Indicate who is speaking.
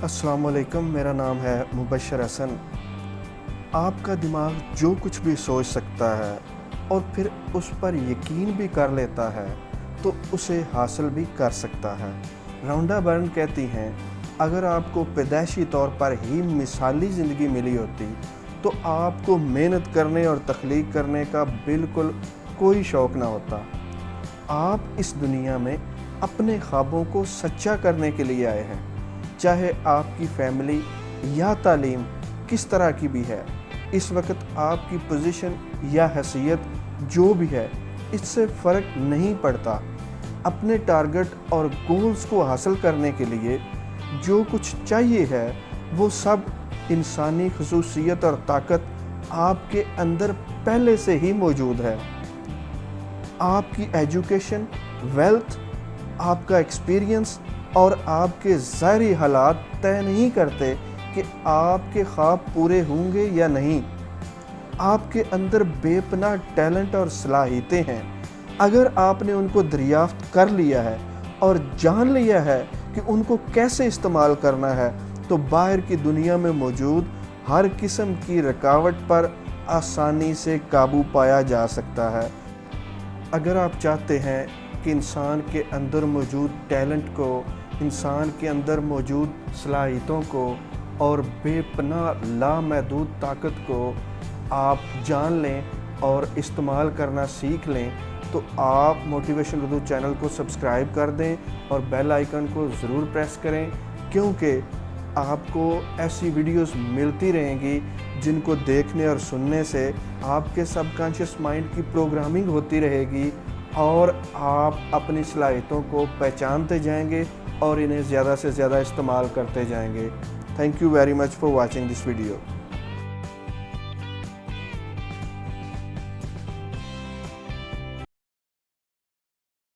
Speaker 1: अस्सलाम वालेकुम, मेरा नाम है मुबशर हसन। आपका दिमाग जो कुछ भी सोच सकता है और फिर उस पर यकीन भी कर लेता है तो उसे हासिल भी कर सकता है। राउंडा बर्न कहती हैं, अगर आपको पैदाइशी तौर पर ही मिसाली ज़िंदगी मिली होती तो आपको मेहनत करने और तख्लीक करने का बिल्कुल कोई शौक़ ना होता। आप इस दुनिया में अपने ख्वाबों को सच्चा करने के लिए आए हैं, चाहे आपकी फैमिली या तालीम किस तरह की भी है। इस वक्त आपकी पोजीशन या हैसियत जो भी है, इससे फ़र्क नहीं पड़ता। अपने टारगेट और गोल्स को हासिल करने के लिए जो कुछ चाहिए है वो सब इंसानी खसूसियत और ताकत आपके अंदर पहले से ही मौजूद है। आपकी एजुकेशन, वेल्थ, आपका एक्सपीरियंस और आपके ज़ाहिरी हालात तय नहीं करते कि आपके ख्वाब पूरे होंगे या नहीं। आपके अंदर बेपनाह टैलेंट और सलाहियतें हैं। अगर आपने उनको दरियाफ्त कर लिया है और जान लिया है कि उनको कैसे इस्तेमाल करना है, तो बाहर की दुनिया में मौजूद हर किस्म की रुकावट पर आसानी से काबू पाया जा सकता है। अगर आप चाहते हैं कि इंसान के अंदर मौजूद टैलेंट को, इंसान के अंदर मौजूद सलाहियतों को और बेपनाह लामहदूद ताकत को आप जान लें और इस्तेमाल करना सीख लें, तो आप मोटिवेशन उर्दू चैनल को सब्सक्राइब कर दें और बेल आइकन को ज़रूर प्रेस करें, क्योंकि आपको ऐसी वीडियोस मिलती रहेंगी जिनको देखने और सुनने से आपके सबकॉन्शियस माइंड की प्रोग्रामिंग होती रहेगी और आप अपनी सलाहियतों को पहचानते जाएंगे और इन्हें ज़्यादा से ज़्यादा इस्तेमाल करते जाएंगे। Thank you very much for watching this video.